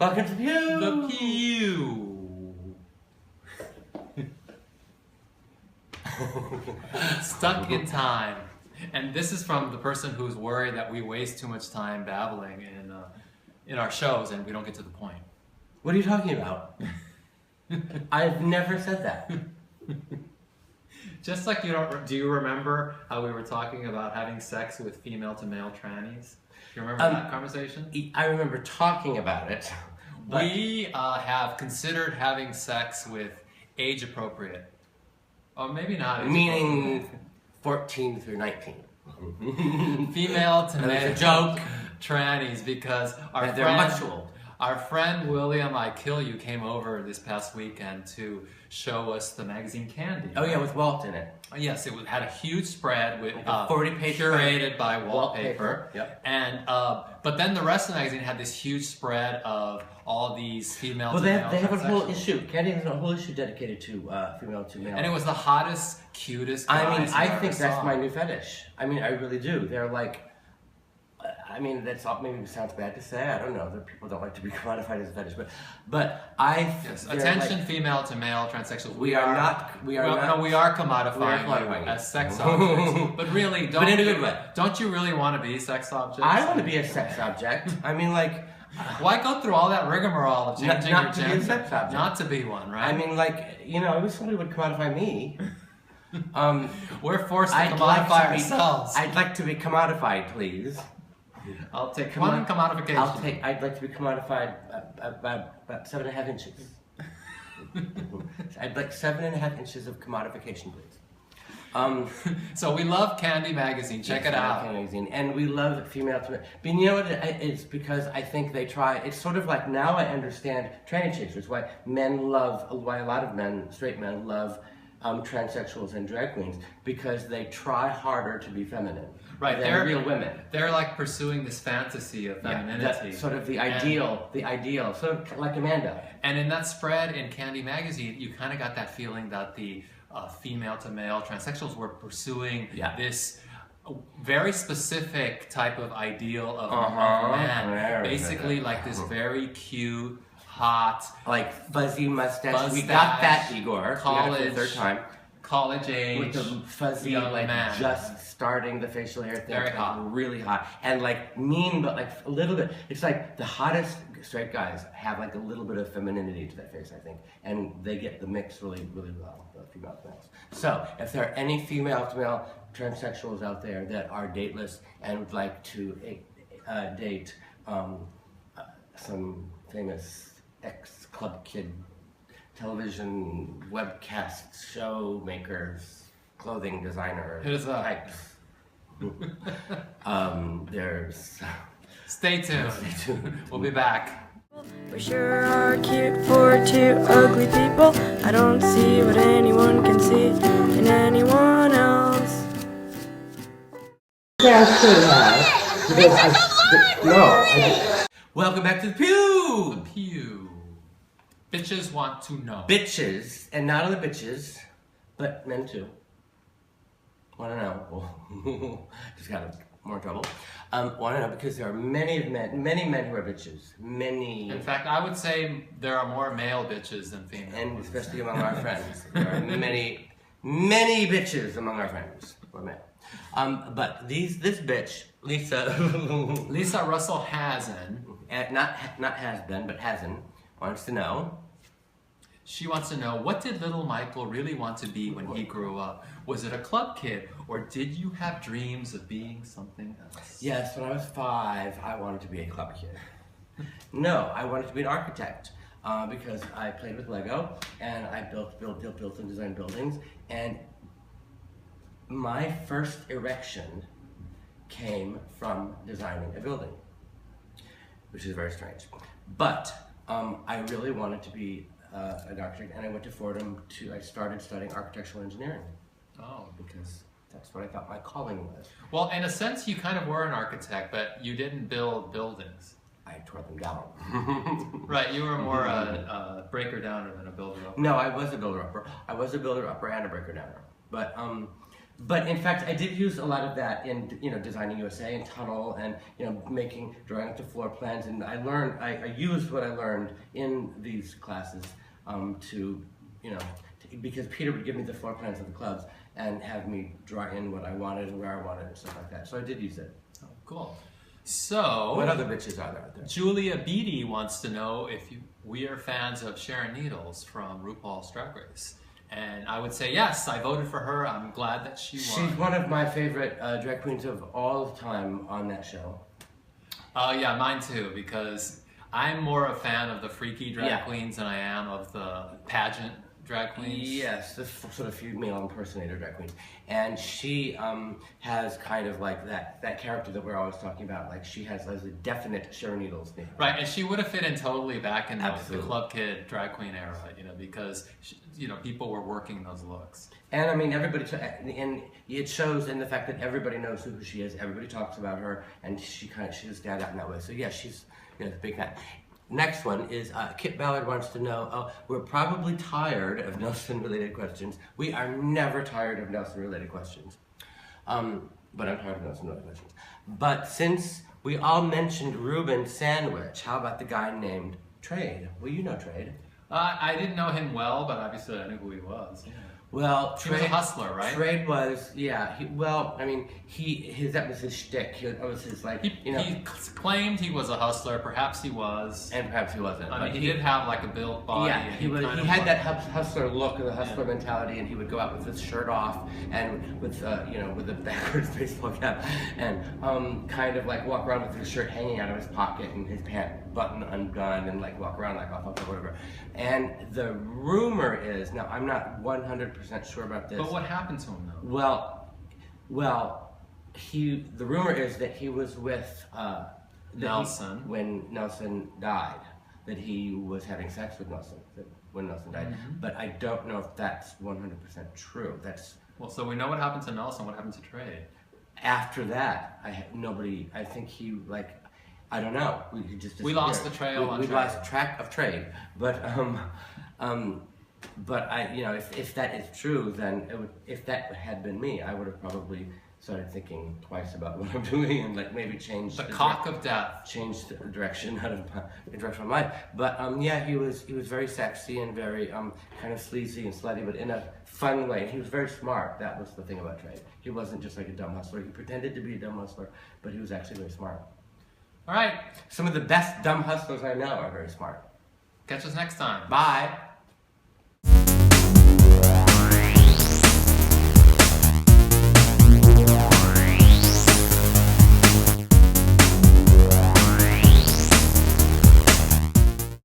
Welcome to the Pew! The Pew! Stuck in time. And this is from the person who's worried that we waste too much time babbling in our shows and we don't get to the point. What are you talking about? I've never said that. Just like do you remember how we were talking about having sex with female-to-male trannies? Do you remember that conversation? I remember talking about it. We have considered having sex with age-appropriate, or maybe not. Meaning 14 through 19. Female-to-male joke. Trannies, because they're much old. Our friend William I Kill You came over this past weekend to show us the magazine Candy. Oh yeah, with Walt in it. Yes, it had a huge spread with 40-page curated by wallpaper. Yep. And but then the rest of the magazine had this huge spread of all these female. Well, they have a whole issue. Candy has a whole issue dedicated to female to male. And it was the hottest, cutest guys I mean, I think ever that's saw. my new fetish. I mean, I really do. They're like. I mean, that's all, maybe it sounds bad to say. I don't know. That people don't like to be commodified as a fetish, but yes, attention, like, female to male transsexuals. We are not. We are commodifying as sex objects. But really, but in a good way. Don't you really want to be sex objects? I want to be a sex object. I mean, like, why go through all that rigmarole of changing your gender? Not to be a sex object. Not to be one, right? I mean, like, you know, I wish somebody would commodify me. We're forced to commodify ourselves. I'd like to be commodified, please. I'll take one commodification. I'd like to be commodified about 7.5 inches. I'd like 7.5 inches of commodification, please. So we love Candy magazine. Check it out. Candy magazine, and we love female to male. But you know what? It's because I think they try. It's sort of like now I understand tranny chasers. Why a lot of men, straight men, love transsexuals and drag queens, because they try harder to be feminine. Right, they're real women. They're like pursuing this fantasy of femininity. Sort of the ideal, sort of like Amanda. And in that spread in Candy magazine, you kind of got that feeling that the female-to-male transsexuals were pursuing this very specific type of ideal of a man. Basically, like this very cute, hot, like fuzzy mustache. We got that, Igor. College, third time. College age, with the fuzzy, like man. Just starting the facial hair thing. Very hot, really hot, and like mean, but like a little bit. It's like the hottest straight guys have like a little bit of femininity to their face, I think, and they get the mix really, really well. The female to males. So, if there are any female to male transsexuals out there that are dateless and would like to date some famous ex-club kid television webcast show makers, clothing designers, types. There's. Stay tuned. We'll be back. We sure are cute for two ugly people. I don't see what anyone can see in anyone else. Yeah, I should have. Welcome back to the Pew! The Pew. Bitches want to know. Bitches, and not only bitches, but men too. Want to know? Just got more trouble. Want to know because there are many men who are bitches. Many. In fact, I would say there are more male bitches than female. And especially among our friends, there are many bitches among our friends. Or men. But this bitch, Lisa Russell Hazen, not has been, but hasn't, wants to know. She wants to know, what did little Michael really want to be when he grew up? Was it a club kid, or did you have dreams of being something else? Yes, when I was 5, I wanted to be a club kid. No, I wanted to be an architect because I played with Lego and I built and designed buildings. And my first erection came from designing a building, which is very strange. But I really wanted to be an architect, and I went to Fordham I started studying architectural engineering. Oh. Because that's what I thought my calling was. Well, in a sense, you kind of were an architect, but you didn't build buildings. I tore them down. Right, you were more a breaker-downer than a builder-upper. No, I was a builder-upper. I was a builder-upper and a breaker-downer. But But in fact, I did use a lot of that in Designing USA and Tunnel, and drawing up the floor plans. And I used what I learned in these classes because Peter would give me the floor plans of the clubs and have me draw in what I wanted and where I wanted and stuff like that. So I did use it. Oh, cool. So, what other bitches are there out there? Julia Beatty wants to know if we are fans of Sharon Needles from RuPaul's Drag Race. And I would say yes, I voted for her. I'm glad that she won. She's one of my favorite drag queens of all time on that show. Yeah, mine too, because I'm more a fan of the freaky drag queens than I am of the pageant drag queens. Yes, the sort of female impersonator drag queens. And she has kind of like that character that we're always talking about. Like she has a definite Sharon Needles name. Right, and she would have fit in totally back in the club kid drag queen era, because people were working those looks. And I mean, and it shows in the fact that everybody knows who she is. Everybody talks about her, and she stand out in that way. So yeah, she's a big fan. Next one is Kit Ballard wants to know, we're probably tired of Nelson-related questions. We are never tired of Nelson-related questions. But I'm tired of Nelson-related questions. But since we all mentioned Reuben Sandwich, how about the guy named Trade? Well, you know Trade. I didn't know him well, but obviously I knew who he was. Yeah. Well, he was a hustler, right? Trade was, that was his shtick. He claimed he was a hustler. Perhaps he was, and perhaps he wasn't. I mean, he did have like a built body. Yeah, he had that hustler look and the hustler mentality, and he would go out with his shirt off and with with a backwards baseball cap, and kind of like walk around with his shirt hanging out of his pocket and his pant button undone, and like walk around like off or whatever. And the rumor is, now I'm not 100% sure about this. But what happened to him though? Well, the rumor is that he was with Nelson when Nelson died. That he was having sex with Nelson when Nelson died. Mm-hmm. But I don't know if that's 100% true. So we know what happened to Nelson. What happened to Trade? After that, I think he I don't know. We lost the trail. We lost track of Trade. But if that is true, then if that had been me, I would have probably started thinking twice about what I'm doing and maybe change the cock of death. Change the direction of my life. But he was very sexy and very kind of sleazy and slutty, but in a fun way. He was very smart. That was the thing about Trade. He wasn't just like a dumb hustler. He pretended to be a dumb hustler, but he was actually very smart. All right. Some of the best dumb hustlers I know are very smart. Catch us next time. Bye.